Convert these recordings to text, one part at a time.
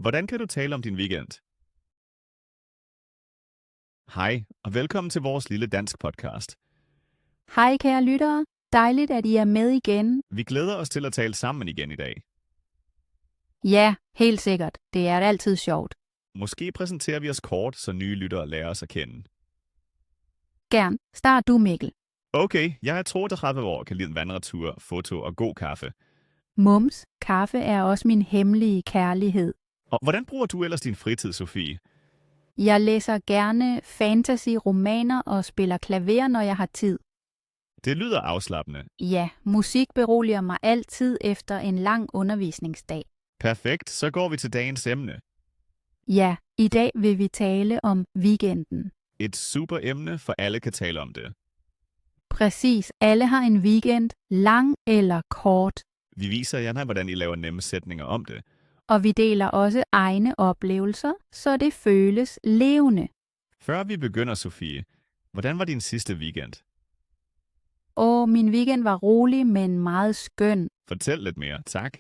Hvordan kan du tale om din weekend? Hej, og velkommen til vores lille dansk podcast. Hej kære lyttere, dejligt at I er med igen. Vi glæder os til at tale sammen igen i dag. Ja, helt sikkert. Det er altid sjovt. Måske præsenterer vi os kort, så nye lyttere lærer os at kende. Gern. Start du, Mikkel. Okay, jeg er 32 år, kan lide en vandretur, foto og god kaffe. Mums, kaffe er også min hemmelige kærlighed. Og hvordan bruger du ellers din fritid, Sofie? Jeg læser gerne fantasy-romaner og spiller klaver, når jeg har tid. Det lyder afslappende. Ja, musik beroliger mig altid efter en lang undervisningsdag. Perfekt, så går vi til dagens emne. Ja, i dag vil vi tale om weekenden. Et super emne, for alle kan tale om det. Præcis, alle har en weekend, lang eller kort. Vi viser jer, hvordan I laver nemme sætninger om det. Og vi deler også egne oplevelser, så det føles levende. Før vi begynder, Sofie, hvordan var din sidste weekend? Min weekend var rolig, men meget skøn. Fortæl lidt mere, tak.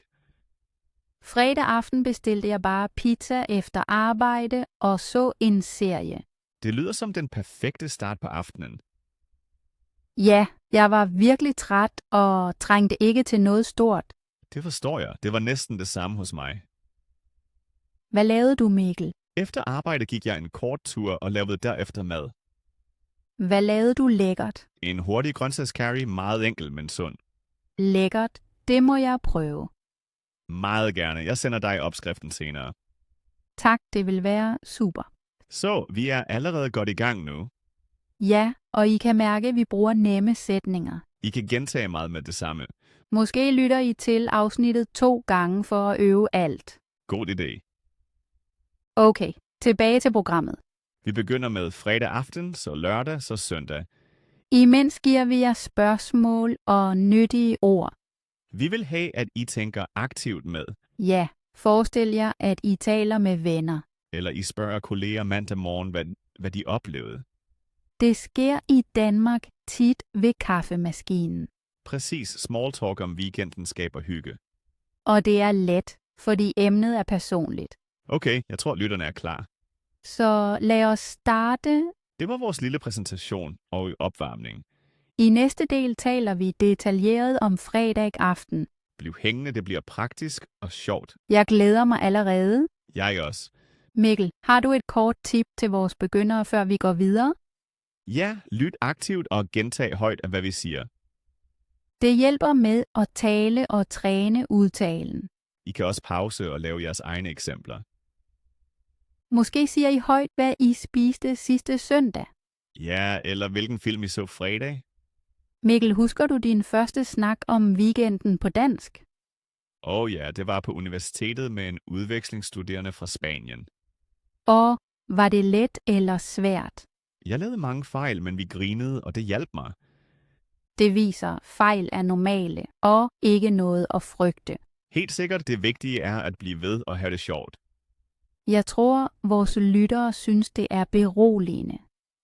Fredag aften bestilte jeg bare pizza efter arbejde og så en serie. Det lyder som den perfekte start på aftenen. Ja, jeg var virkelig træt og trængte ikke til noget stort. Det forstår jeg. Det var næsten det samme hos mig. Hvad lavede du, Mikkel? Efter arbejde gik jeg en kort tur og lavede derefter mad. Hvad lavede du lækkert? En hurtig grøntsagscurry, meget enkel, men sund. Lækkert, det må jeg prøve. Meget gerne. Jeg sender dig opskriften senere. Tak, det vil være super. Så, vi er allerede godt i gang nu. Ja, og I kan mærke, at vi bruger nemme sætninger. I kan gentage meget med det samme. Måske lytter I til afsnittet 2 gange for at øve alt. God idé. Okay, tilbage til programmet. Vi begynder med fredag aften, så lørdag, så søndag. Imens giver vi jer spørgsmål og nyttige ord. Vi vil have, at I tænker aktivt med. Ja, forestil jer, at I taler med venner. Eller I spørger kolleger mandag morgen, hvad de oplevede. Det sker i Danmark tit ved kaffemaskinen. Præcis, small talk om weekenden skaber hygge. Og det er let, fordi emnet er personligt. Okay, jeg tror lytterne er klar. Så lad os starte. Det var vores lille præsentation og opvarmning. I næste del taler vi detaljeret om fredag aften. Bliv hængende, det bliver praktisk og sjovt. Jeg glæder mig allerede. Jeg også. Mikkel, har du et kort tip til vores begyndere, før vi går videre? Ja, lyt aktivt og gentag højt af, hvad vi siger. Det hjælper med at tale og træne udtalen. I kan også pause og lave jeres egne eksempler. Måske siger I højt, hvad I spiste sidste søndag. Ja, eller hvilken film I så fredag. Mikkel, husker du din første snak om weekenden på dansk? Ja, det var på universitetet med en udvekslingsstuderende fra Spanien. Og var det let eller svært? Jeg lavede mange fejl, men vi grinede, og det hjalp mig. Det viser, fejl er normale og ikke noget at frygte. Helt sikkert, det vigtige er at blive ved og have det sjovt. Jeg tror, vores lyttere synes, det er beroligende.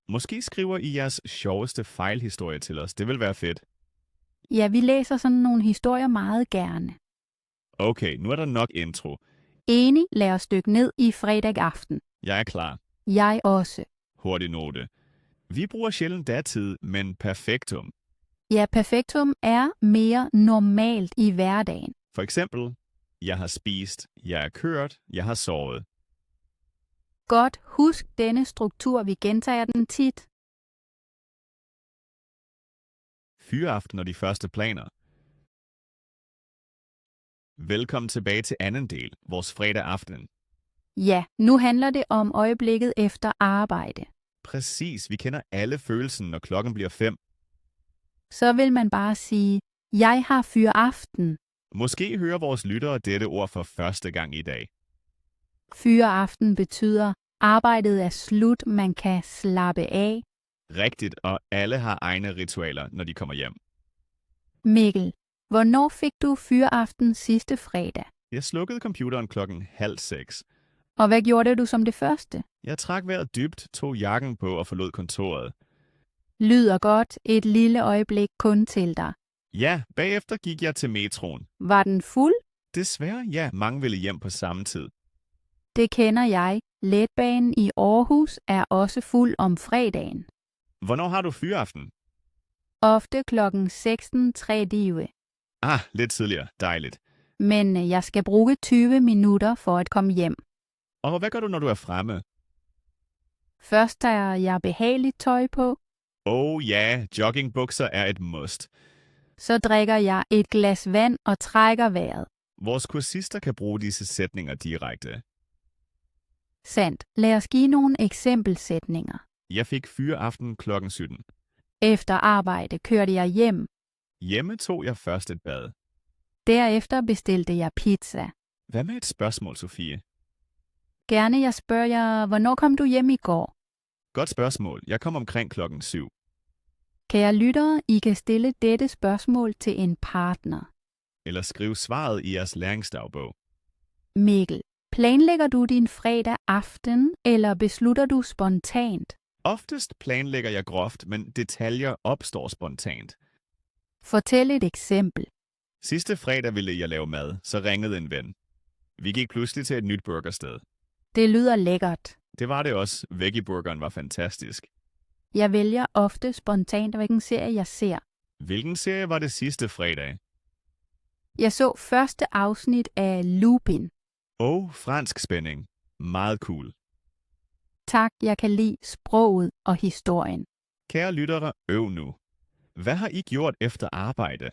Måske skriver I jeres sjoveste fejlhistorie til os. Det vil være fedt. Ja, vi læser sådan nogle historier meget gerne. Okay, nu er der nok intro. Enig, lad os dykke ned i fredag aften. Jeg er klar. Jeg også. Hurtig note. Vi bruger sjældent datid, men perfektum. Ja, perfektum er mere normalt i hverdagen. For eksempel, jeg har spist, jeg er kørt, jeg har sovet. Godt, husk denne struktur, vi gentager den tit. Fyraften og de første planer. Velkommen tilbage til anden del, vores fredag aften. Ja, nu handler det om øjeblikket efter arbejde. Præcis, vi kender alle følelsen, når klokken bliver 5. Så vil man bare sige, jeg har fyraften. Måske hører vores lyttere dette ord for første gang i dag. Fyraften betyder, arbejdet er slut, man kan slappe af. Rigtigt, og alle har egne ritualer, når de kommer hjem. Mikkel, hvornår fik du fyraften sidste fredag? Jeg slukkede computeren 5:30. Og hvad gjorde du som det første? Jeg trak vejret dybt, tog jakken på og forlod kontoret. Lyder godt, et lille øjeblik kun til dig. Ja, bagefter gik jeg til metroen. Var den fuld? Desværre, ja, mange ville hjem på samme tid. Det kender jeg. Letbanen i Aarhus er også fuld om fredagen. Hvornår har du fyraften? Ofte klokken 16:30. Lidt tidligere. Dejligt. Men jeg skal bruge 20 minutter for at komme hjem. Og hvad gør du, når du er fremme? Først tager jeg behageligt tøj på, Ja, joggingbukser er et must. så drikker jeg et glas vand og trækker vejret. Vores kursister kan bruge disse sætninger direkte. Sandt. Lad os give nogle eksempelsætninger. Jeg fik fyraften klokken 17. Efter arbejde kørte jeg hjem. Hjemme tog jeg først et bad. Derefter bestilte jeg pizza. Hvad med et spørgsmål, Sofie? Gerne jeg spørger jer, hvornår kom du hjem i går? Godt spørgsmål. Jeg kom omkring klokken 7. Kære lyttere, I kan stille dette spørgsmål til en partner. Eller skriv svaret i jeres læringsdagbog. Mikkel, planlægger du din fredag aften, eller beslutter du spontant? Oftest planlægger jeg groft, men detaljer opstår spontant. Fortæl et eksempel. Sidste fredag ville jeg lave mad, så ringede en ven. Vi gik pludselig til et nyt burgersted. Det lyder lækkert. Det var det også. Veggie-burgeren var fantastisk. Jeg vælger ofte spontant, hvilken serie jeg ser. Hvilken serie var det sidste fredag? Jeg så første afsnit af Lupin. Fransk spænding. Meget cool. Tak, jeg kan lide sproget og historien. Kære lyttere, øv nu. Hvad har I gjort efter arbejde?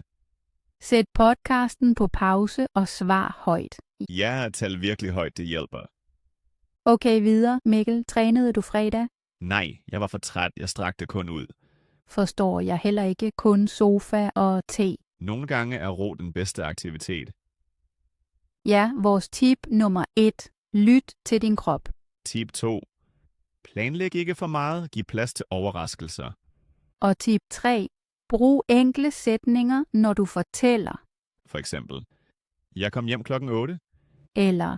Sæt podcasten på pause og svar højt. Ja, tal virkelig højt, det hjælper. Okay, videre. Mikkel, trænede du fredag? Nej, jeg var for træt. Jeg strakte kun ud. Forstår jeg heller ikke kun sofa og te. Nogle gange er ro den bedste aktivitet. Ja, vores tip nummer 1. Lyt til din krop. Tip 2. Planlæg ikke for meget. Giv plads til overraskelser. Og tip 3. Brug enkle sætninger, når du fortæller. For eksempel, jeg kom hjem klokken 8. Eller,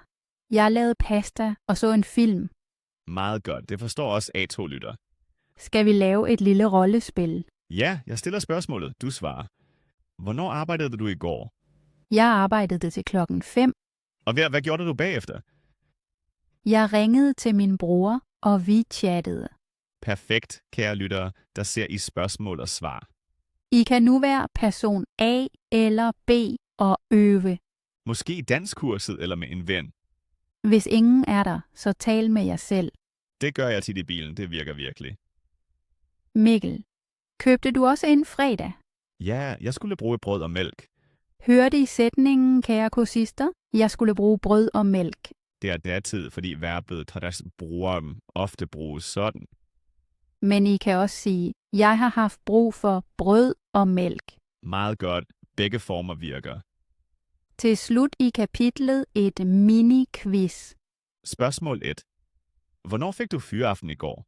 jeg lavede pasta og så en film. Meget godt. Det forstår også A2-lytter. Skal vi lave et lille rollespil? Ja, jeg stiller spørgsmålet. Du svarer. Hvornår arbejdede du i går? Jeg arbejdede til klokken 5. Og hvad gjorde du bagefter? Jeg ringede til min bror, og vi chattede. Perfekt, kære lyttere. Der ser I spørgsmål og svar. I kan nu være person A eller B og øve. Måske i danskurset eller med en ven. Hvis ingen er der, så tal med jer selv. Det gør jeg tit i bilen. Det virker virkelig. Mikkel, købte du også en fredag? Ja, jeg skulle bruge brød og mælk. Hørte I sætningen, kære kursister? Jeg skulle bruge brød og mælk. Det er datid, fordi verbet ofte bruges sådan. Men I kan også sige, jeg har haft brug for brød og mælk. Meget godt. Begge former virker. Til slut i kapitlet et mini-quiz. Spørgsmål 1. Hvornår fik du fyraften i går?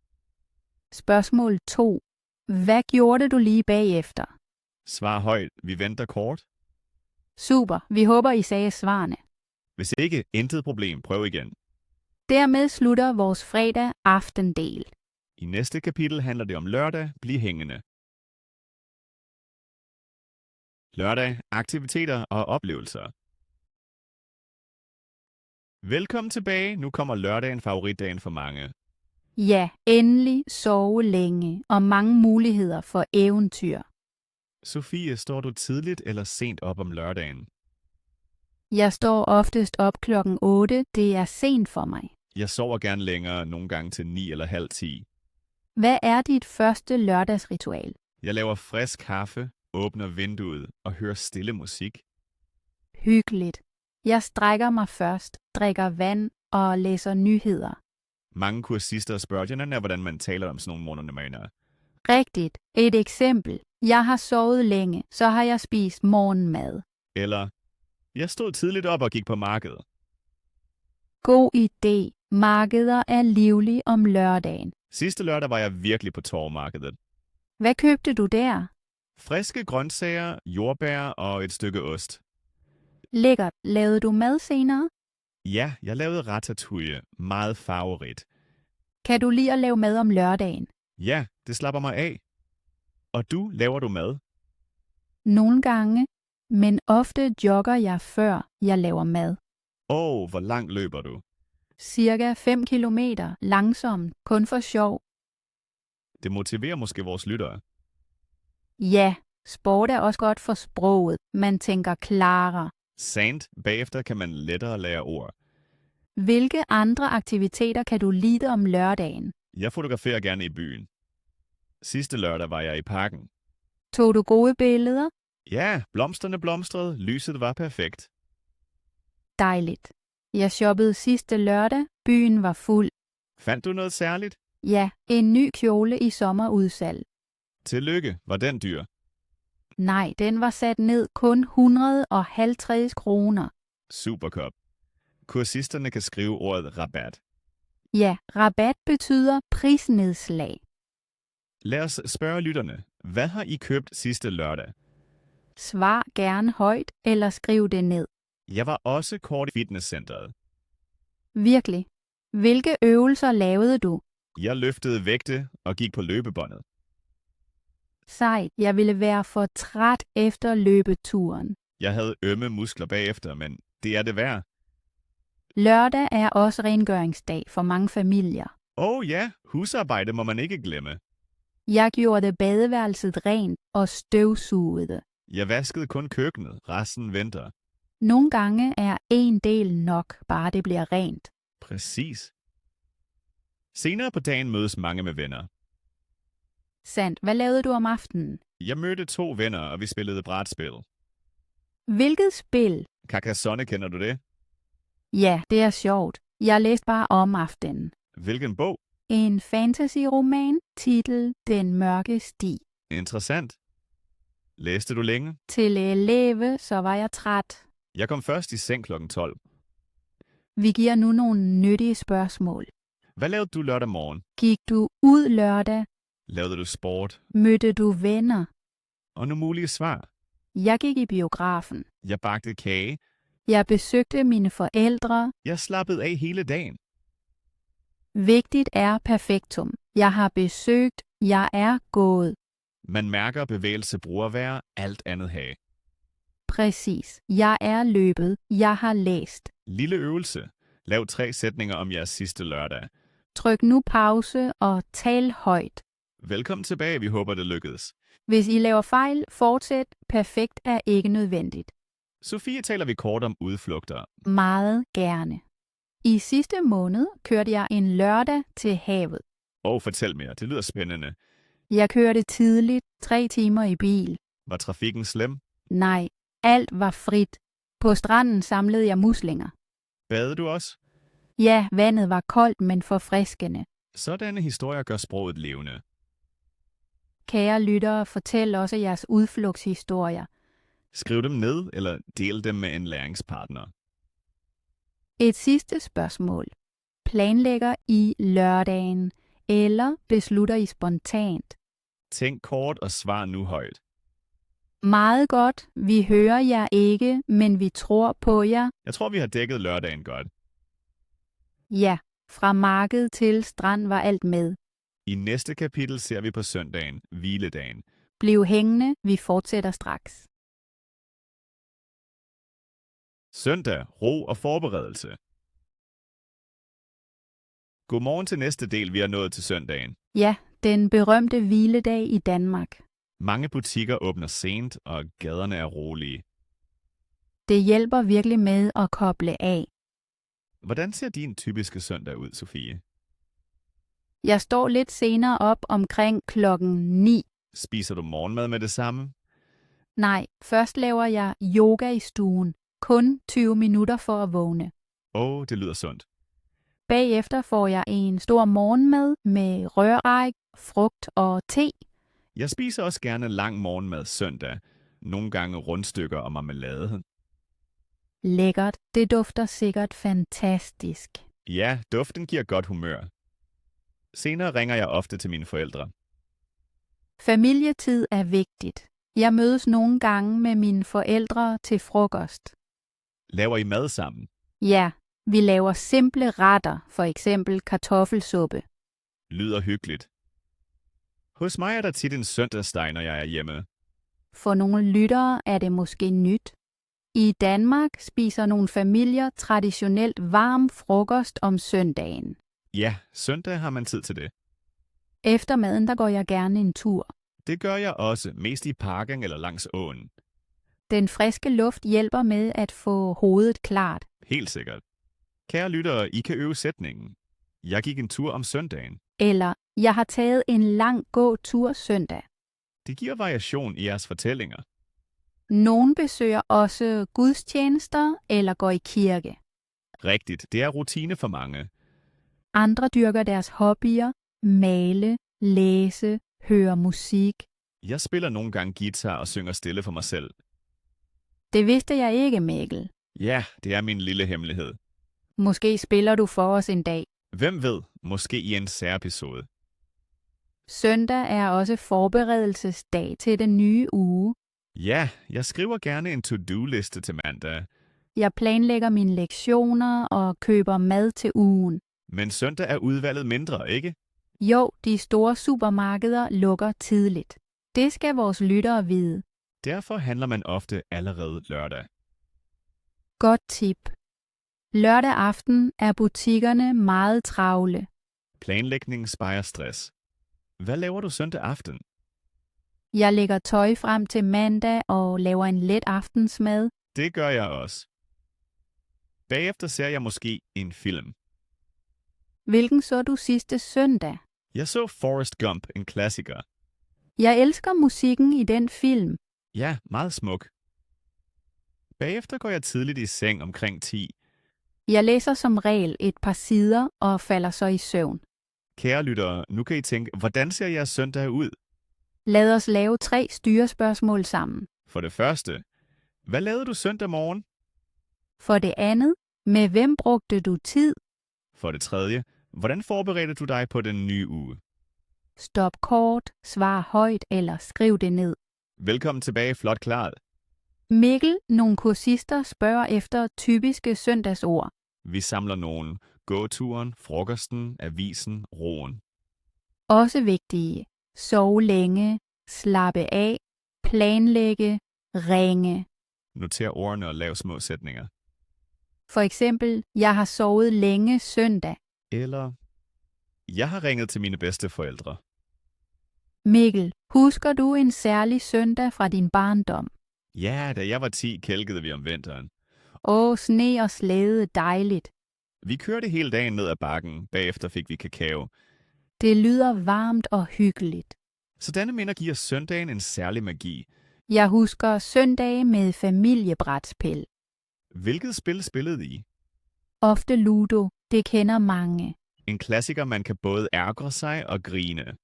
Spørgsmål 2. Hvad gjorde du lige bagefter? Svar højt. Vi venter kort. Super, vi håber I sagde svarene. Hvis ikke, intet problem. Prøv igen. Dermed slutter vores fredag aftendel. I næste kapitel handler det om lørdag. Bliv hængende. Lørdag, aktiviteter og oplevelser. Velkommen tilbage. Nu kommer lørdagen, favoritdagen for mange. Ja, endelig sove længe og mange muligheder for eventyr. Sofie, står du tidligt eller sent op om lørdagen? Jeg står oftest op klokken 8. Det er sent for mig. Jeg sover gerne længere, nogle gange til 9 eller halv 10. Hvad er dit første lørdagsritual? Jeg laver frisk kaffe, åbner vinduet og hører stille musik. Hyggeligt. Jeg strækker mig først, drikker vand og læser nyheder. Mange kursister spørger, hvordan man taler om sådan nogle morgenmaner. Rigtigt. Et eksempel. Jeg har sovet længe, så har jeg spist morgenmad. Eller, jeg stod tidligt op og gik på markedet. God idé. Markeder er livlige om lørdagen. Sidste lørdag var jeg virkelig på torvmarkedet. Hvad købte du der? Friske grøntsager, jordbær og et stykke ost. Lækkert. Lavede du mad senere? Ja, jeg lavede ratatouille. Meget farverigt. Kan du lide at lave mad om lørdagen? Ja, det slapper mig af. Og du, laver du mad? Nogle gange, men ofte jogger jeg før jeg laver mad. Hvor langt løber du? Cirka 5 kilometer langsomt, kun for sjov. Det motiverer måske vores lyttere. Ja, sport er også godt for sproget. Man tænker klarere. Sandt, bagefter kan man lettere lære ord. Hvilke andre aktiviteter kan du lide om lørdagen? Jeg fotograferer gerne i byen. Sidste lørdag var jeg i parken. Tog du gode billeder? Ja, blomsterne blomstrede, lyset var perfekt. Dejligt. Jeg shoppede sidste lørdag. Byen var fuld. Fandt du noget særligt? Ja, en ny kjole i sommerudsalg. Tillykke, var den dyr? Nej, den var sat ned kun 150 kroner. Superkop. Kursisterne kan skrive ordet rabat. Ja, rabat betyder prisnedslag. Lad os spørge lytterne. Hvad har I købt sidste lørdag? Svar gerne højt eller skriv det ned. Jeg var også kort i fitnesscenteret. Virkelig. Hvilke øvelser lavede du? Jeg løftede vægte og gik på løbebåndet. Sejt, jeg ville være for træt efter løbeturen. Jeg havde ømme muskler bagefter, men det er det værd. Lørdag er også rengøringsdag for mange familier. Ja, husarbejde må man ikke glemme. Jeg gjorde badeværelset rent og støvsugede. Jeg vaskede kun køkkenet, resten venter. Nogle gange er en del nok, bare det bliver rent. Præcis. Senere på dagen mødes mange med venner. Sandt, hvad lavede du om aftenen? Jeg mødte 2 venner, og vi spillede brætspil. Hvilket spil? Carcassonne, kender du det? Ja, det er sjovt. Jeg læste bare om aftenen. Hvilken bog? En fantasy-roman, titel Den mørke sti. Interessant. Læste du længe? Til eleve, så var jeg træt. Jeg kom først i seng kl. 12. Vi giver nu nogle nyttige spørgsmål. Hvad lavede du lørdag morgen? Gik du ud lørdag? Lavede du sport? Mødte du venner? Og nogle mulige svar. Jeg gik i biografen. Jeg bagte kage. Jeg besøgte mine forældre. Jeg slappede af hele dagen. Vigtigt er perfektum. Jeg har besøgt. Jeg er gået. Man mærker bevægelse bruger være, alt andet have. Præcis. Jeg er løbet. Jeg har læst. Lille øvelse. Lav 3 sætninger om jeres sidste lørdag. Tryk nu pause og tal højt. Velkommen tilbage, vi håber det lykkedes. Hvis I laver fejl, fortsæt. Perfekt er ikke nødvendigt. Sofie taler vi kort om udflugter. Meget gerne. I sidste måned kørte jeg en lørdag til havet. Fortæl mere, det lyder spændende. Jeg kørte tidligt, 3 timer i bil. Var trafikken slem? Nej, alt var frit. På stranden samlede jeg muslinger. Badede du også? Ja, vandet var koldt, men forfriskende. Sådanne historier gør sproget levende. Kære lyttere, fortæl også jeres udflugtshistorier. Skriv dem ned, eller del dem med en læringspartner. Et sidste spørgsmål. Planlægger I lørdagen, eller beslutter I spontant? Tænk kort og svar nu højt. Meget godt. Vi hører jer ikke, men vi tror på jer. Jeg tror, vi har dækket lørdagen godt. Ja, fra marked til strand var alt med. I næste kapitel ser vi på søndagen, hviledagen. Bliv hængende, vi fortsætter straks. Søndag, ro og forberedelse. Godmorgen til næste del, vi er nået til søndagen. Ja, den berømte hviledag i Danmark. Mange butikker åbner sent, og gaderne er rolige. Det hjælper virkelig med at koble af. Hvordan ser din typiske søndag ud, Sofie? Jeg står lidt senere op omkring 9. Spiser du morgenmad med det samme? Nej, først laver jeg yoga i stuen. Kun 20 minutter for at vågne. Det lyder sundt. Bagefter får jeg en stor morgenmad med røræg, frugt og te. Jeg spiser også gerne lang morgenmad søndag. Nogle gange rundstykker og marmelade. Lækkert. Det dufter sikkert fantastisk. Ja, duften giver godt humør. Senere ringer jeg ofte til mine forældre. Familietid er vigtigt. Jeg mødes nogle gange med mine forældre til frokost. Laver I mad sammen? Ja, vi laver simple retter, for eksempel kartoffelsuppe. Lyder hyggeligt. Hos mig er der tit en søndagssteg, når jeg er hjemme. For nogle lyttere er det måske nyt. I Danmark spiser nogle familier traditionelt varm frokost om søndagen. Ja, søndag har man tid til det. Efter maden der går jeg gerne en tur. Det gør jeg også, mest i parken eller langs åen. Den friske luft hjælper med at få hovedet klart. Helt sikkert. Kære lyttere, I kan øve sætningen. Jeg gik en tur om søndagen. Eller, jeg har taget en lang gåtur søndag. Det giver variation i jeres fortællinger. Nogen besøger også gudstjenester eller går i kirke. Rigtigt, det er rutine for mange. Andre dyrker deres hobbyer, male, læse, høre musik. Jeg spiller nogle gange guitar og synger stille for mig selv. Det vidste jeg ikke, Mikkel. Ja, det er min lille hemmelighed. Måske spiller du for os en dag. Hvem ved, måske i en særepisode. Søndag er også forberedelsesdag til den nye uge. Ja, jeg skriver gerne en to-do-liste til mandag. Jeg planlægger mine lektioner og køber mad til ugen. Men søndag er udvalget mindre, ikke? Jo, de store supermarkeder lukker tidligt. Det skal vores lyttere vide. Derfor handler man ofte allerede lørdag. Godt tip. Lørdag aften er butikkerne meget travle. Planlægning sparer stress. Hvad laver du søndag aften? Jeg lægger tøj frem til mandag og laver en let aftensmad. Det gør jeg også. Bagefter ser jeg måske en film. Hvilken så du sidste søndag? Jeg så Forrest Gump, en klassiker. Jeg elsker musikken i den film. Ja, meget smuk. Bagefter går jeg tidligt i seng omkring 10. Jeg læser som regel et par sider og falder så i søvn. Kære lyttere, nu kan I tænke, hvordan ser jeres søndag ud? Lad os lave 3 styrespørgsmål sammen. For det første, hvad lavede du søndag morgen? For det andet, med hvem brugte du tid? For det tredje, hvordan forberedte du dig på den nye uge? Stop kort, svar højt eller skriv det ned. Velkommen tilbage, flot klaret. Mikkel, nogle kursister spørger efter typiske søndagsord. Vi samler nogen. Gåturen, frokosten, avisen, roen. Også vigtige. Sove længe, slappe af, planlægge, ringe. Noter ordene og lav små sætninger. For eksempel, jeg har sovet længe søndag. Eller, jeg har ringet til mine bedsteforældre. Mikkel, husker du en særlig søndag fra din barndom? Ja, da jeg var 10, kælkede vi om vinteren. Sne og slæde, dejligt. Vi kørte hele dagen ned ad bakken, bagefter fik vi kakao. Det lyder varmt og hyggeligt. Så denne minder giver søndagen en særlig magi. Jeg husker søndage med familiebrætspil. Hvilket spil spillede I? Ofte Ludo, det kender mange. En klassiker, man kan både ærgre sig og grine.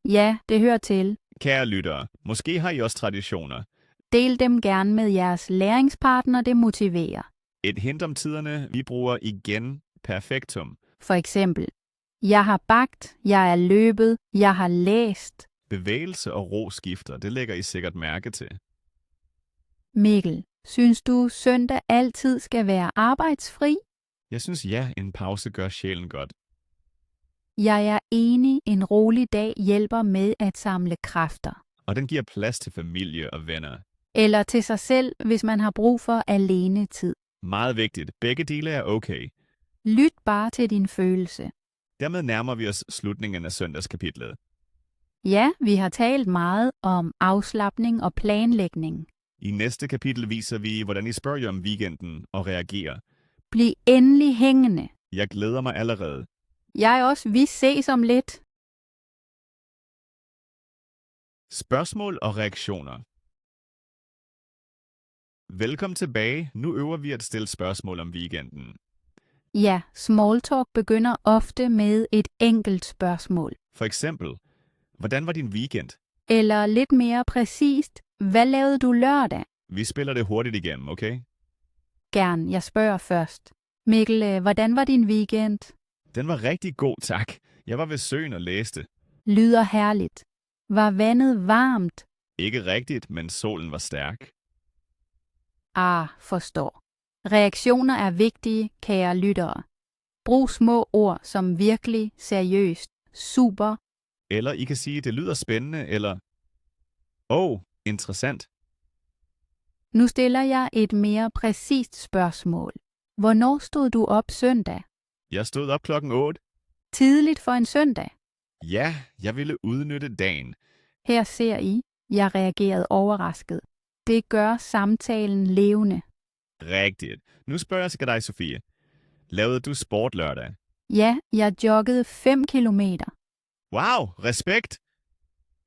Ja, det hører til. Kære lyttere, måske har I også traditioner. Del dem gerne med jeres læringspartner, det motiverer. Et hint om tiderne, vi bruger igen perfektum. For eksempel, jeg har bagt, jeg er løbet, jeg har læst. Bevægelse og ro skifter, det lægger I sikkert mærke til. Mikkel, synes du søndag altid skal være arbejdsfri? Jeg synes ja, en pause gør sjælen godt. Jeg er enig, en rolig dag hjælper med at samle kræfter. Og den giver plads til familie og venner. Eller til sig selv, hvis man har brug for alene tid. Meget vigtigt, begge dele er okay. Lyt bare til din følelse. Dermed nærmer vi os slutningen af søndagskapitlet. Ja, vi har talt meget om afslapning og planlægning. I næste kapitel viser vi, hvordan I spørger jer om weekenden og reagerer. Bliv endelig hængende. Jeg glæder mig allerede. Jeg også, vi ses om lidt. Spørgsmål og reaktioner. Velkommen tilbage. Nu øver vi at stille spørgsmål om weekenden. Ja, smalltalk begynder ofte med et enkelt spørgsmål. For eksempel, hvordan var din weekend? Eller lidt mere præcist, hvad lavede du lørdag? Vi spiller det hurtigt igennem, okay? Gerne, jeg spørger først. Mikkel, hvordan var din weekend? Den var rigtig god, tak. Jeg var ved søen og læste. Lyder herligt. Var vandet varmt? Ikke rigtigt, men solen var stærk. Forstår. Reaktioner er vigtige, kære lyttere. Brug små ord som virkelig, seriøst, super. Eller I kan sige, det lyder spændende, eller interessant. Nu stiller jeg et mere præcist spørgsmål. Hvornår stod du op søndag? Jeg stod op klokken 8. Tidligt for en søndag. Ja, jeg ville udnytte dagen. Her ser I, jeg reagerede overrasket. Det gør samtalen levende. Rigtigt. Nu spørger jeg dig, Sofie. Lavede du sport lørdag? Ja, jeg joggede 5 kilometer. Wow, respekt!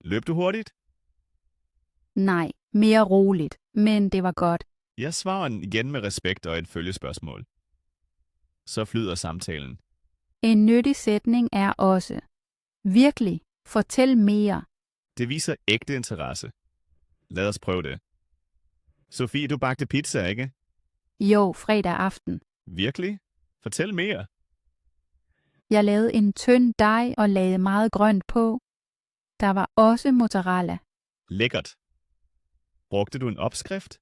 Løb du hurtigt? Nej, mere roligt, men det var godt. Jeg svarer igen med respekt og et følgespørgsmål. Så flyder samtalen. En nyttig sætning er også: virkelig, fortæl mere. Det viser ægte interesse. Lad os prøve det. Sofie, du bagte pizza, ikke? Jo, fredag aften. Virkelig? Fortæl mere. Jeg lavede en tynd dej og lagde meget grønt på. Der var også mozzarella. Lækkert. Brugte du en opskrift?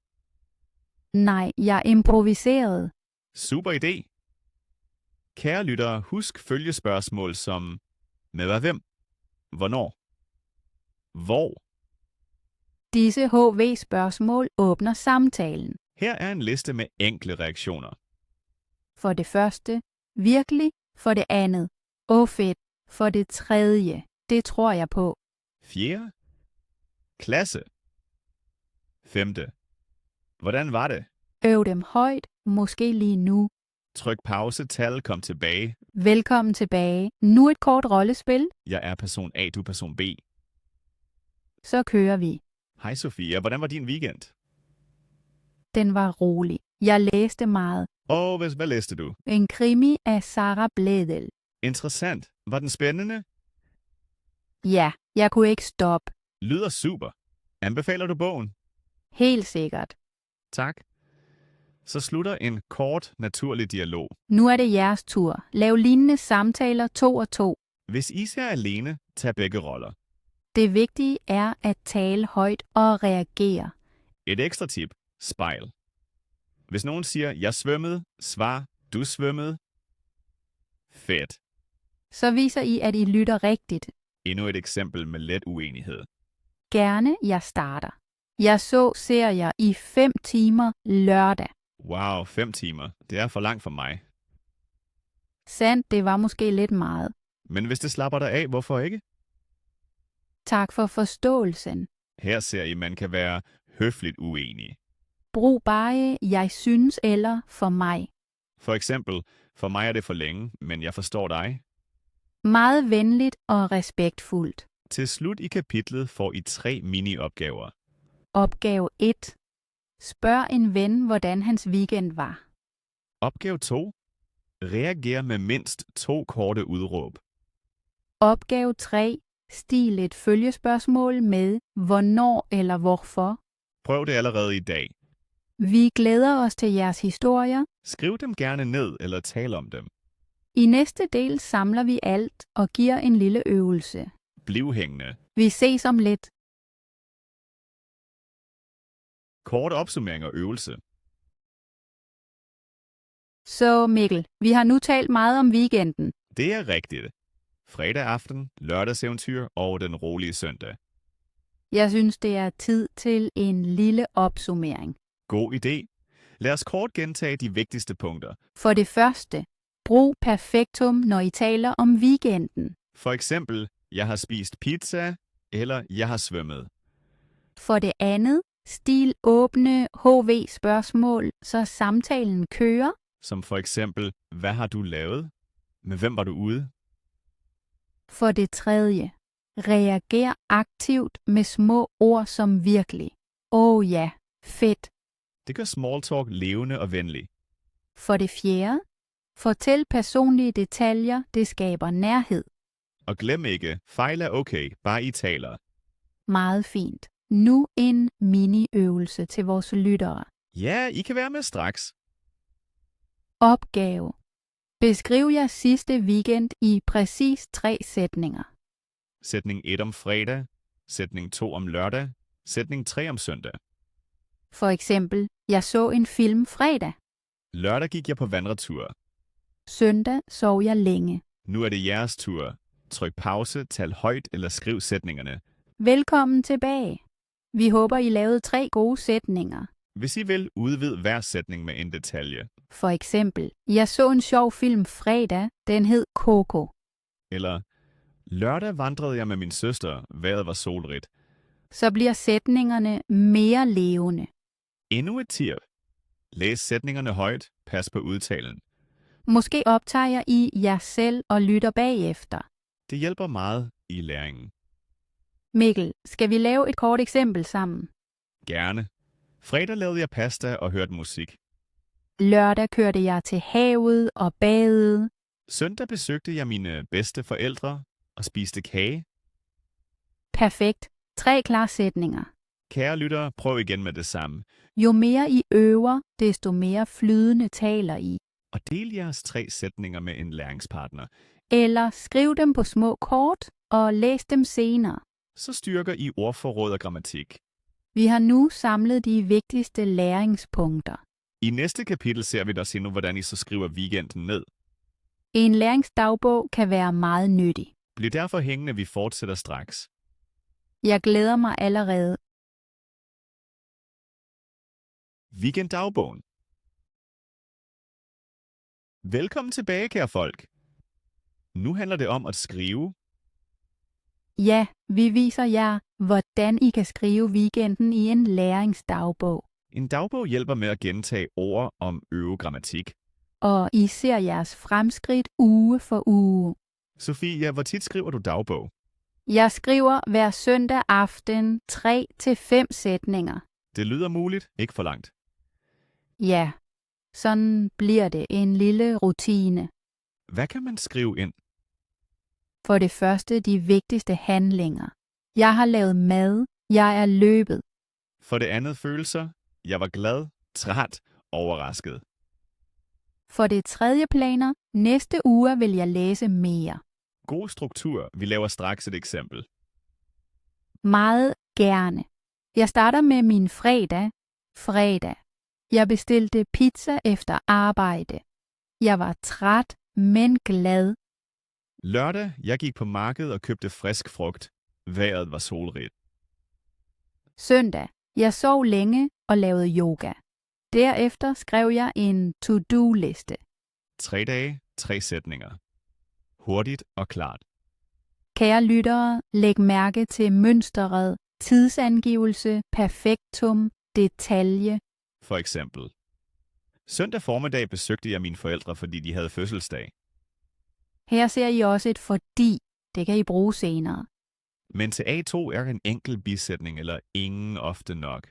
Nej, jeg improviserede. Super idé. Kære lyttere, husk følgespørgsmål som med hvem, hvornår, hvor. Disse HV-spørgsmål åbner samtalen. Her er en liste med enkle reaktioner. For det første, virkelig. For det andet, fedt. For det tredje, det tror jeg på. 4. Klasse. 5. Hvordan var det? Øv dem højt, måske lige nu. Tryk pause, tal, kom tilbage. Velkommen tilbage. Nu et kort rollespil, Jeg er person A, du er person B. så kører vi. Hej Sofia, hvordan var din weekend? Den var rolig. Jeg læste meget. Hvad læste du? En krimi af Sara Blædel. Interessant. Var den spændende? Ja, jeg kunne ikke stoppe. Lyder super. Anbefaler du bogen? Helt sikkert. Tak. Så slutter en kort, naturlig dialog. Nu er det jeres tur. Lav lignende samtaler 2 og 2. Hvis I ser alene, tag begge roller. Det vigtige er at tale højt og reagere. Et ekstra tip. Spejl. Hvis nogen siger, jeg svømmede, svar, du svømmede. Fedt. Så viser I, at I lytter rigtigt. Endnu et eksempel med let uenighed. Gerne, jeg starter. Jeg så serier i 5 timer lørdag. Wow, 5 timer. Det er for langt for mig. Sandt, det var måske lidt meget. Men hvis det slapper dig af, hvorfor ikke? Tak for forståelsen. Her ser I, man kan være høfligt uenig. Brug bare jeg synes eller for mig. For eksempel, for mig er det for længe, men jeg forstår dig. Meget venligt og respektfuldt. Til slut i kapitlet får I 3 mini-opgaver. Opgave 1. Spørg en ven, hvordan hans weekend var. Opgave 2. Reager med mindst 2 korte udråb. Opgave 3. Stil et følgespørgsmål med hvornår eller hvorfor. Prøv det allerede i dag. Vi glæder os til jeres historier. Skriv dem gerne ned eller tal om dem. I næste del samler vi alt og giver en lille øvelse. Bliv hængende. Vi ses om lidt. Kort opsummering og øvelse. Så Mikkel, vi har nu talt meget om weekenden. Det er rigtigt. Fredag aften, lørdagseventyr og den rolige søndag. Jeg synes, det er tid til en lille opsummering. God idé. Lad os kort gentage de vigtigste punkter. For det første, brug perfektum, når I taler om weekenden. For eksempel, jeg har spist pizza, eller jeg har svømmet. For det andet, stil åbne HV-spørgsmål, så samtalen kører. Som for eksempel, hvad har du lavet? Med hvem var du ude? For det tredje, reager aktivt med små ord som virkelig. Ja, fedt. Det gør small talk levende og venlig. For det fjerde, fortæl personlige detaljer, det skaber nærhed. Og glem ikke, fejl er okay, bare I taler. Meget fint. Nu en mini-øvelse til vores lyttere. Ja, I kan være med straks. Opgave. Beskriv jeres sidste weekend i præcis 3 sætninger. Sætning 1 om fredag, sætning 2 om lørdag, sætning 3 om søndag. For eksempel, jeg så en film fredag. Lørdag gik jeg på vandretur. Søndag sov jeg længe. Nu er det jeres tur. Tryk pause, tal højt eller skriv sætningerne. Velkommen tilbage. Vi håber, I lavede 3 gode sætninger. Hvis I vil, udvid hver sætning med en detalje. For eksempel, jeg så en sjov film fredag, den hed Coco. Eller, lørdag vandrede jeg med min søster, vejret var solrigt. Så bliver sætningerne mere levende. Endnu et tip. Læs sætningerne højt, pas på udtalen. Måske optager I jer selv og lytter bagefter. Det hjælper meget i læringen. Mikkel, skal vi lave et kort eksempel sammen? Gerne. Fredag lavede jeg pasta og hørte musik. Lørdag kørte jeg til havet og badede. Søndag besøgte jeg mine bedste forældre og spiste kage. Perfekt. 3 klare sætninger. Kære lyttere, prøv igen med det samme. Jo mere I øver, desto mere flydende taler I. Og del jeres 3 sætninger med en læringspartner. Eller skriv dem på små kort og læs dem senere. Så styrker I ordforråd og grammatik. Vi har nu samlet de vigtigste læringspunkter. I næste kapitel ser vi dig se nu, hvordan I så skriver weekenden ned. En læringsdagbog kan være meget nyttig. Bliv derfor hængende, vi fortsætter straks. Jeg glæder mig allerede. Weekenddagbogen. Velkommen tilbage, kære folk. Nu handler det om at skrive. Ja, vi viser jer, hvordan I kan skrive weekenden i en læringsdagbog. En dagbog hjælper med at gentage ord om øve grammatik. Og I ser jeres fremskridt uge for uge. Sofie, hvor tit skriver du dagbog? Jeg skriver hver søndag aften 3-5 sætninger. Det lyder muligt, ikke for langt. Ja, sådan bliver det en lille rutine. Hvad kan man skrive ind? For det første de vigtigste handlinger. Jeg har lavet mad. Jeg er løbet. For det andet følelser. Jeg var glad, træt, overrasket. For det tredje planer. Næste uge vil jeg læse mere. God struktur. Vi laver straks et eksempel. Meget gerne. Jeg starter med min fredag. Fredag. Jeg bestilte pizza efter arbejde. Jeg var træt, men glad. Lørdag, jeg gik på markedet og købte frisk frugt. Vejret var solrigt. Søndag. Jeg sov længe og lavede yoga. Derefter skrev jeg en to-do-liste. 3 dage, 3 sætninger. Hurtigt og klart. Kære lyttere, læg mærke til mønstret, tidsangivelse, perfektum, detalje. For eksempel. Søndag formiddag besøgte jeg mine forældre, fordi de havde fødselsdag. Her ser I også et fordi. Det kan I bruge senere. Men til A2 er en enkelt bisætning eller ingen ofte nok.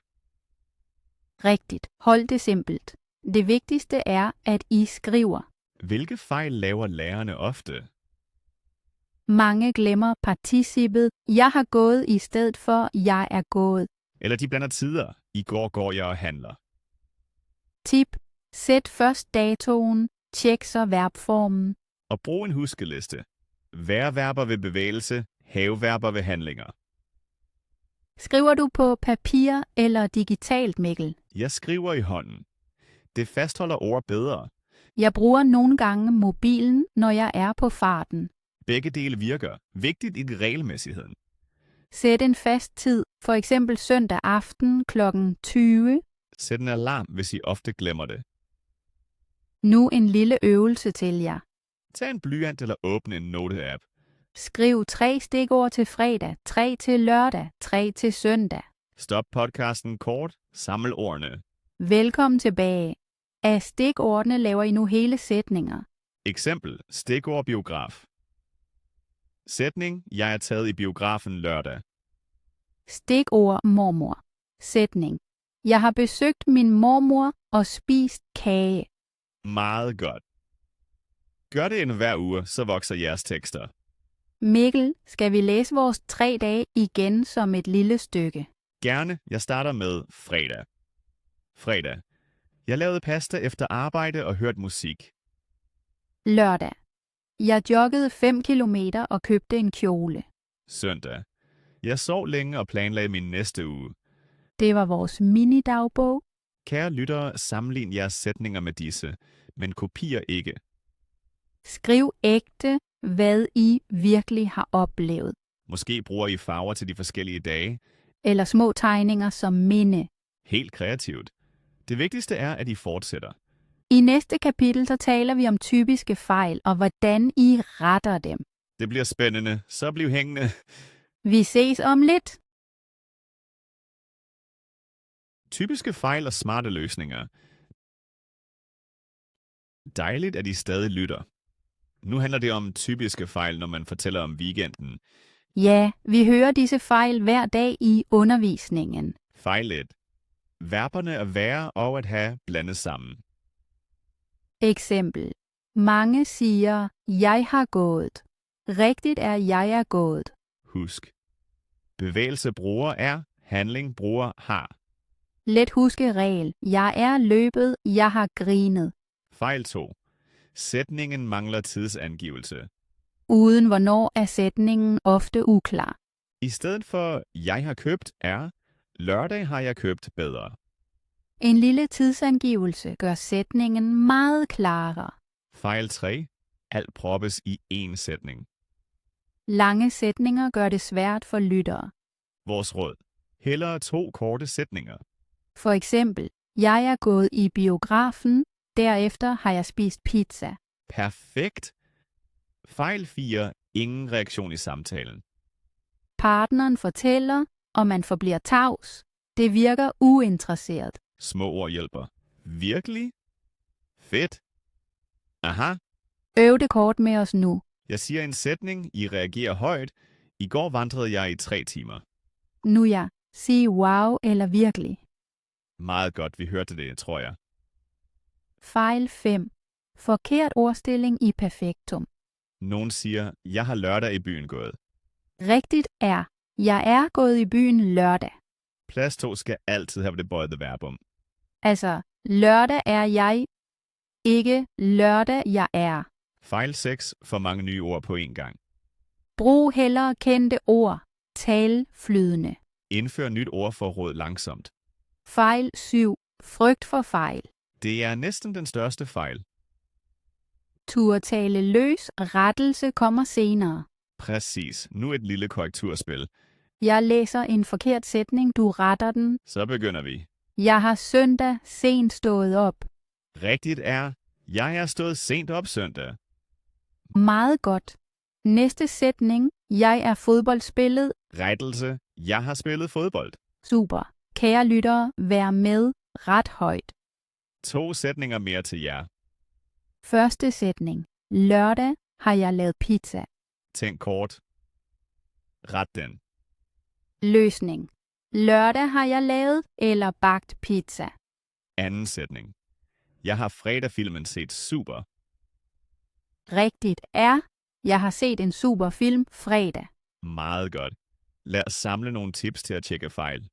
Rigtigt. Hold det simpelt. Det vigtigste er, at I skriver. Hvilke fejl laver lærerne ofte? Mange glemmer particippet. Jeg har gået i stedet for jeg er gået. Eller de blander tider. I går jeg og handler. Tip. Sæt først datoen. Tjek så verbformen. Og brug en huskeliste. Værverber ved bevægelse, haveverber ved handlinger. Skriver du på papir eller digitalt, Mikkel? Jeg skriver i hånden. Det fastholder ord bedre. Jeg bruger nogle gange mobilen, når jeg er på farten. Begge dele virker. Vigtigt i regelmæssigheden. Sæt en fast tid, for eksempel søndag aften kl. 20. Sæt en alarm, hvis I ofte glemmer det. Nu en lille øvelse til jer. Tag en blyant eller åbne en note-app. Skriv 3 stikord til fredag, 3 til lørdag, 3 til søndag. Stop podcasten kort. Saml ordene. Velkommen tilbage. Af stikordene laver I nu hele sætninger. Eksempel. Stikord biograf. Sætning. Jeg er taget i biografen lørdag. Stikord mormor. Sætning. Jeg har besøgt min mormor og spist kage. Meget godt. Gør det en hver uge, så vokser jeres tekster. Mikkel, skal vi læse vores 3 dage igen som et lille stykke? Gerne. Jeg starter med fredag. Fredag. Jeg lavede pasta efter arbejde og hørte musik. Lørdag. Jeg joggede 5 kilometer og købte en kjole. Søndag. Jeg sov længe og planlagde min næste uge. Det var vores mini-dagbog. Kære lyttere, sammenlign jeres sætninger med disse, men kopier ikke. Skriv ægte, hvad I virkelig har oplevet. Måske bruger I farver til de forskellige dage. Eller små tegninger som minde. Helt kreativt. Det vigtigste er, at I fortsætter. I næste kapitel så taler vi om typiske fejl og hvordan I retter dem. Det bliver spændende, så bliv hængende. Vi ses om lidt. Typiske fejl og smarte løsninger. Dejligt, at I stadig lytter. Nu handler det om typiske fejl, når man fortæller om weekenden. Ja, vi hører disse fejl hver dag i undervisningen. Fejl 1. Verberne at være og at have blandet sammen. Eksempel. Mange siger, jeg har gået. Rigtigt er, jeg er gået. Husk. Bevægelse bruger er, handling bruger har. Let huske regel. Jeg er løbet, jeg har grinet. Fejl 2. Sætningen mangler tidsangivelse. Uden hvornår er sætningen ofte uklar. I stedet for jeg har købt er, lørdag har jeg købt bedre. En lille tidsangivelse gør sætningen meget klarere. Fejl 3. Alt proppes i én sætning. Lange sætninger gør det svært for lyttere. Vores råd. Hellere 2 korte sætninger. For eksempel, jeg er gået i biografen, derefter har jeg spist pizza. Perfekt. Fejl 4. Ingen reaktion i samtalen. Partneren fortæller, og man forbliver tavs. Det virker uinteresseret. Små ord hjælper. Virkelig? Fedt. Aha. Øv det kort med os nu. Jeg siger en sætning, I reagerer højt. I går vandrede jeg i 3 timer. Nu ja, sig wow eller virkelig. Meget godt, vi hørte det, tror jeg. Fejl 5. Forkert ordstilling i perfektum. Nogen siger, jeg har lørdag i byen gået. Rigtigt er, jeg er gået i byen lørdag. Plads 2 skal altid have det bøjede verbum. Altså, lørdag er jeg, ikke lørdag jeg er. Fejl 6. For mange nye ord på én gang. Brug hellere kendte ord. Tal flydende. Indfør nyt ordforråd langsomt. Fejl 7. Frygt for fejl. Det er næsten den største fejl. Tur tale løs. Rettelse kommer senere. Præcis. Nu et lille korrekturspil. Jeg læser en forkert sætning, du retter den. Så begynder vi. Jeg har søndag sent stået op. Rigtigt er, jeg er stået sent op søndag. Meget godt. Næste sætning. Jeg er fodboldspillet. Rettelse, jeg har spillet fodbold. Super. Kære lyttere, vær med ret højt. 2 sætninger mere til jer. Første sætning. Lørdag har jeg lavet pizza. Tænk kort. Ret den. Løsning. Lørdag har jeg lavet eller bagt pizza. Anden sætning. Jeg har fredag-filmen set super. Rigtigt er, jeg har set en super film fredag. Meget godt. Lad os samle nogle tips til at tjekke fejl.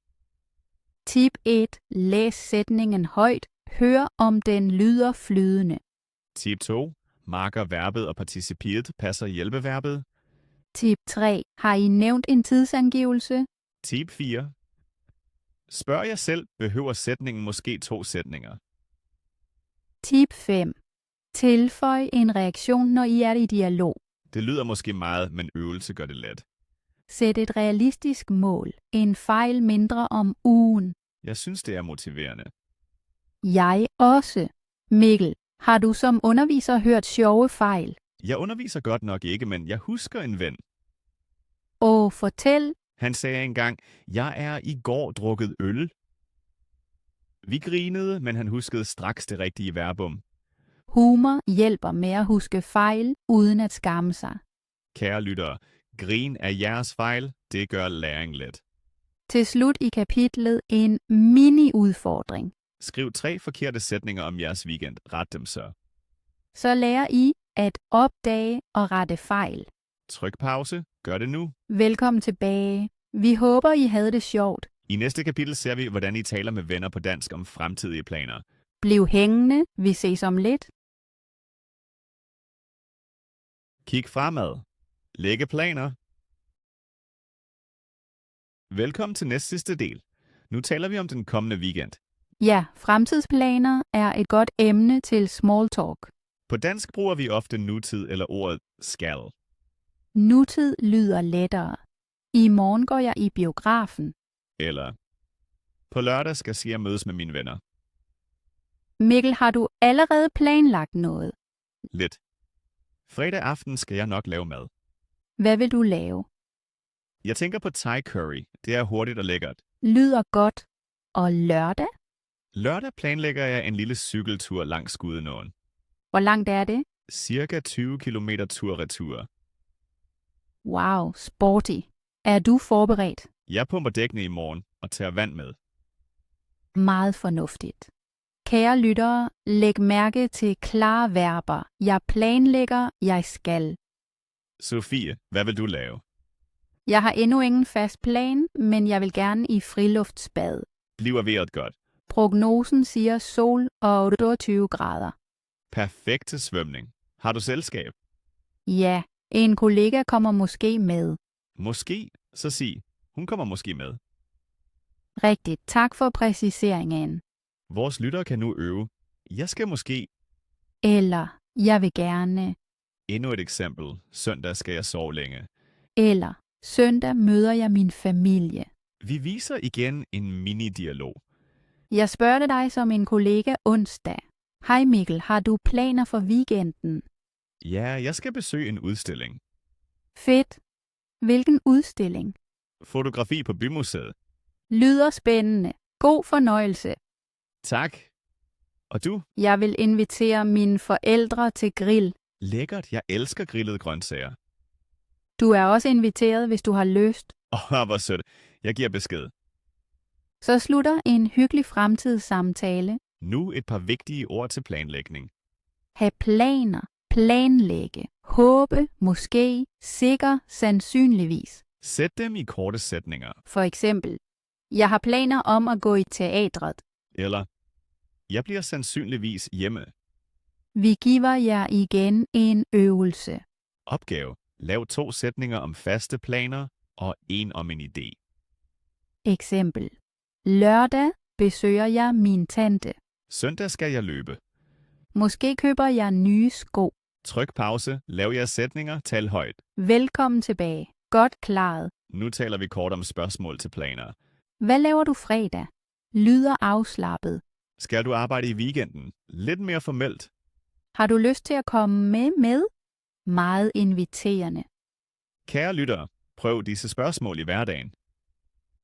Tip 1. Læs sætningen højt. Hør om den lyder flydende. Tip 2. Marker verbet og participiet passer hjælpeverbet. Tip 3. Har I nævnt en tidsangivelse? Tip 4. Spørg jer selv, behøver sætningen måske 2 sætninger? Tip 5. Tilføj en reaktion, når I er i dialog. Det lyder måske meget, men øvelse gør det let. Sæt et realistisk mål. En fejl mindre om ugen. Jeg synes, det er motiverende. Jeg også. Mikkel, har du som underviser hørt sjove fejl? Jeg underviser godt nok ikke, men jeg husker en ven. Fortæl. Han sagde engang, jeg er i går drukket øl. Vi grinede, men han huskede straks det rigtige verbum. Humor hjælper med at huske fejl, uden at skamme sig. Kære lyttere, grin af jeres fejl, det gør læring let. Til slut i kapitlet en mini-udfordring. Skriv 3 forkerte sætninger om jeres weekend. Ret dem så. Så lærer I at opdage og rette fejl. Tryk pause. Gør det nu. Velkommen tilbage. Vi håber, I havde det sjovt. I næste kapitel ser vi, hvordan I taler med venner på dansk om fremtidige planer. Bliv hængende. Vi ses om lidt. Kig fremad. Lægge planer. Velkommen til næstsidste del. Nu taler vi om den kommende weekend. Ja, fremtidsplaner er et godt emne til small talk. På dansk bruger vi ofte nutid eller ordet skal. Nutid lyder lettere. I morgen går jeg i biografen. Eller på lørdag skal jeg mødes med mine venner. Mikkel, har du allerede planlagt noget? Lidt. Fredag aften skal jeg nok lave mad. Hvad vil du lave? Jeg tænker på Thai curry. Det er hurtigt og lækkert. Lyder godt. Og lørdag? Lørdag planlægger jeg en lille cykeltur langs Gudenåen. Hvor langt er det? Cirka 20 km tur-retur. Wow, sporty. Er du forberedt? Jeg pumper dækkene i morgen og tager vand med. Meget fornuftigt. Kære lyttere, læg mærke til klare verber. Jeg planlægger, jeg skal. Sofie, hvad vil du lave? Jeg har endnu ingen fast plan, men jeg vil gerne i friluftsbad. Bliver vejret godt? Prognosen siger sol og 28 grader. Perfekt til svømning. Har du selskab? Ja, en kollega kommer måske med. Måske, så sig. Hun kommer måske med. Rigtigt, tak for præciseringen. Vores lyttere kan nu øve. Jeg skal måske. Eller, jeg vil gerne. Endnu et eksempel. Søndag skal jeg sove længe. Eller, søndag møder jeg min familie. Vi viser igen en mini-dialog. Jeg spørger dig som en kollega onsdag. Hej Mikkel, har du planer for weekenden? Ja, jeg skal besøge en udstilling. Fedt. Hvilken udstilling? Fotografi på Bymuseet. Lyder spændende. God fornøjelse. Tak. Og du? Jeg vil invitere mine forældre til grill. Lækkert, jeg elsker grillede grøntsager. Du er også inviteret, hvis du har lyst. Hvor sødt. Jeg giver besked. Så slutter en hyggelig fremtidssamtale. Nu et par vigtige ord til planlægning. Ha' planer. Planlægge. Håbe. Måske. Sikker. Sandsynligvis. Sæt dem i korte sætninger. For eksempel. Jeg har planer om at gå i teatret. Eller, jeg bliver sandsynligvis hjemme. Vi giver jer igen en øvelse. Opgave. Lav 2 sætninger om faste planer og en om en idé. Eksempel. Lørdag besøger jeg min tante. Søndag skal jeg løbe. Måske køber jeg nye sko. Tryk pause, lav jeres sætninger, tal højt. Velkommen tilbage. Godt klaret. Nu taler vi kort om spørgsmål til planer. Hvad laver du fredag? Lyder afslappet. Skal du arbejde i weekenden? Lidt mere formelt. Har du lyst til at komme med? Meget inviterende. Kære lyttere, prøv disse spørgsmål i hverdagen.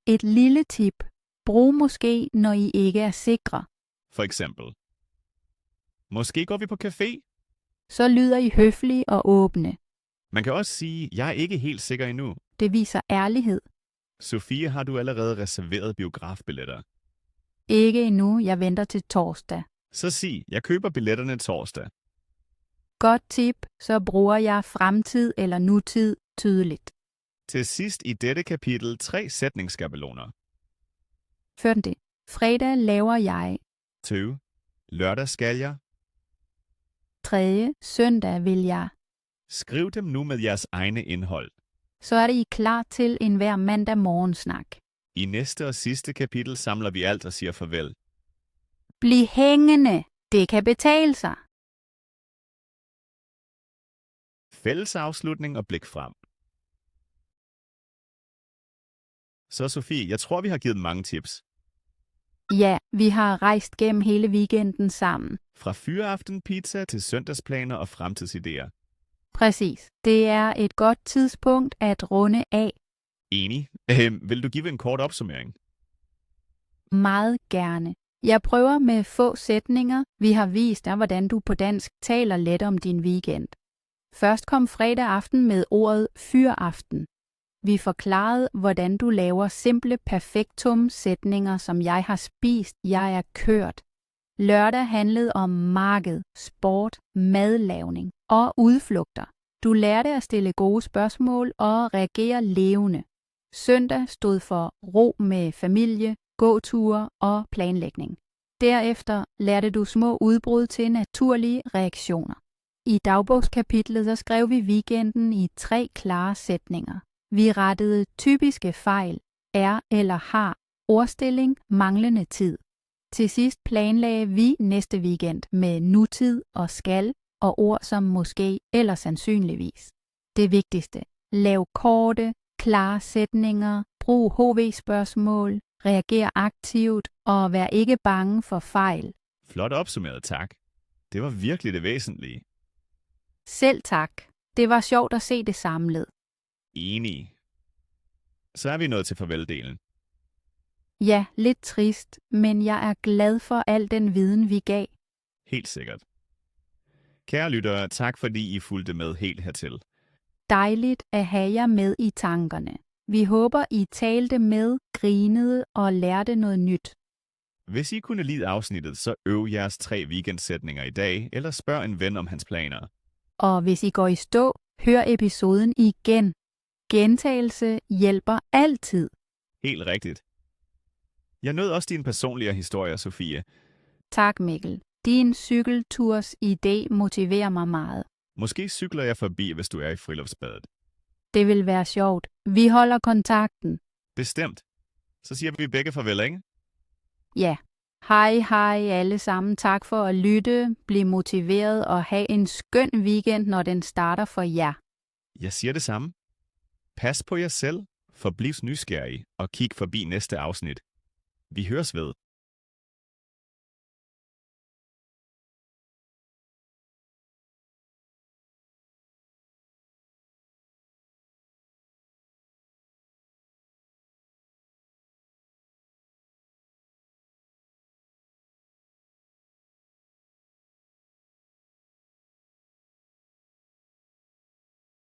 Et lille tip. Brug måske, når I ikke er sikre. For eksempel. Måske går vi på café? Så lyder I høflige og åbne. Man kan også sige, jeg er ikke helt sikker endnu. Det viser ærlighed. Sofie, har du allerede reserveret biografbilletter? Ikke endnu, jeg venter til torsdag. Så sig, jeg køber billetterne torsdag. Godt tip, så bruger jeg fremtid eller nutid tydeligt. Til sidst i dette kapitel 3 sætningsskabeloner. 4. Fredag laver jeg. 2. Lørdag skal jeg. 3. Søndag vil jeg. Skriv dem nu med jeres egne indhold. Så er det I klar til en hver mandag morgensnak. I næste og sidste kapitel samler vi alt og siger farvel. Bliv hængende. Det kan betale sig. Fælles afslutning og blik frem. Så Sofie, jeg tror, vi har givet mange tips. Ja, vi har rejst gennem hele weekenden sammen. Fra fyreaftenpizza til søndagsplaner og fremtidsidéer. Præcis. Det er et godt tidspunkt at runde af. Enig. Vil du give en kort opsummering? Meget gerne. Jeg prøver med få sætninger. Vi har vist dig, hvordan du på dansk taler let om din weekend. Først kom fredag aften med ordet fyraften. Vi forklarede, hvordan du laver simple perfektum-sætninger, som jeg har spist, jeg er kørt. Lørdag handlede om marked, sport, madlavning og udflugter. Du lærte at stille gode spørgsmål og reagere levende. Søndag stod for ro med familie, gåture og planlægning. Derefter lærte du små udbrud til naturlige reaktioner. I dagbogskapitlet så skrev vi weekenden i 3 klare sætninger. Vi rettede typiske fejl, er eller har, ordstilling, manglende tid. Til sidst planlagde vi næste weekend med nutid og skal og ord som måske eller sandsynligvis. Det vigtigste. Lav korte, klare sætninger, brug HV-spørgsmål, reager aktivt og vær ikke bange for fejl. Flot opsummeret, tak. Det var virkelig det væsentlige. Selv tak. Det var sjovt at se det samlet. Enig. Så er vi nået til farveldelen. Ja, lidt trist, men jeg er glad for al den viden, vi gav. Helt sikkert. Kære lyttere, tak fordi I fulgte med helt hertil. Dejligt at have jer med i tankerne. Vi håber, I talte med, grinede og lærte noget nyt. Hvis I kunne lide afsnittet, så øv jeres 3 weekendsætninger i dag, eller spørg en ven om hans planer. Og hvis I går i stå, hør episoden igen. Gentagelse hjælper altid. Helt rigtigt. Jeg nød også dine personlige historier, Sofie. Tak, Mikkel. Din cykelturs idé motiverer mig meget. Måske cykler jeg forbi, hvis du er i friluftsbadet. Det vil være sjovt. Vi holder kontakten. Bestemt. Så siger vi begge farvel, ikke? Ja. Hej alle sammen. Tak for at lytte, blive motiveret og have en skøn weekend, når den starter for jer. Jeg siger det samme. Pas på jer selv, forbliv nysgerrige og kig forbi næste afsnit. Vi høres ved.